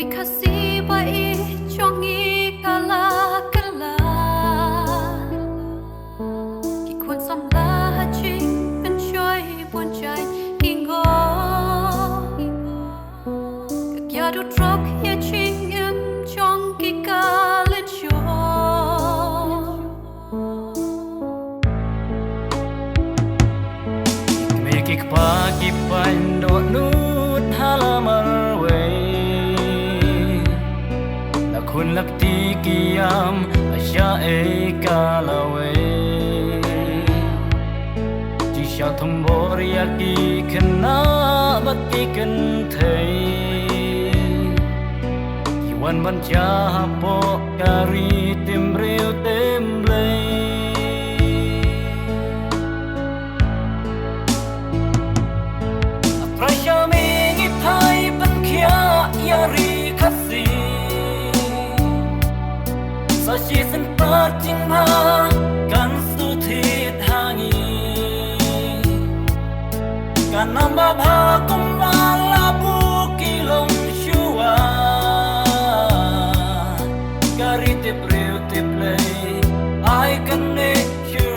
Rikasi bai chongi kala kala Kiควรสำลาจริงเป็นช่วยบนใจกิงโกก็อย่าดูทรกอย่าชิงอึมจองกิกาเล่นโชMekik pagi pando nut halamar we Lakun lakti kiyam asya e kalawe Jisha thumbor yaki kena baki kan thei Iwan ban cha po kari tim reu tem lei Prashamini thai ban khia yari khasi Sa chi san pa ting ma kan su thi thangi Kan namba bha kum ma la bu ki long shua Kari te preu te play I can make sure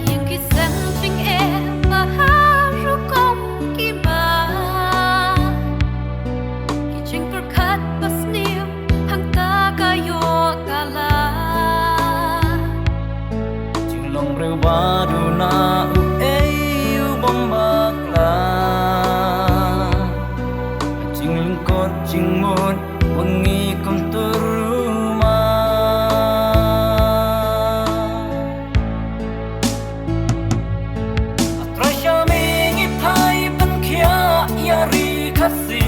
Yang kisah ching e maharu kong ki ba Ki ching perkat pas niu hang ta kayo kala Ching long reu ba du na u ei u bom bakla Ching lengkot ching mut wengi kom turuma Prashamini thai ban khia yari khasi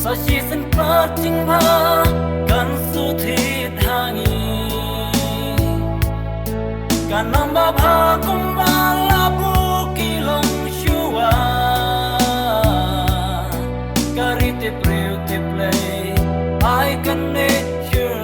Sa chi san pa ching ma kan su thi thangi Kan namba bha kum ba la bu ki long shua Kari te preu te play I can make sure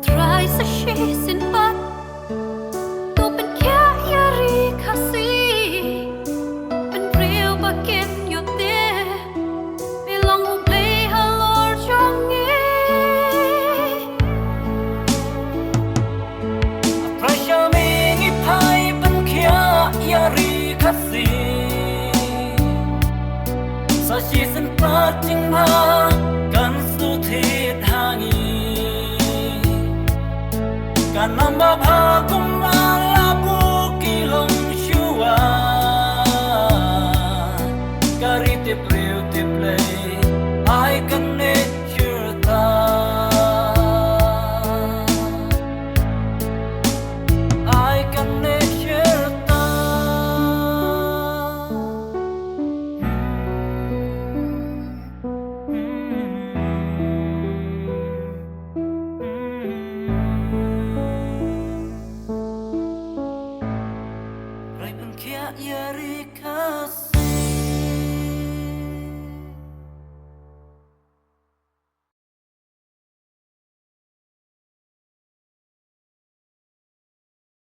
Try sa shi sin pat Toเป็นแค่ยารีคาซีเป็นเรียวบาเกนอยู่เต้ไม่ลองหูเพลย์ฮัลโหลจงเง Prashamini thai ban khia yari khasi Sa chi san pa ching ma kan su thi thangi Kan namba bha kum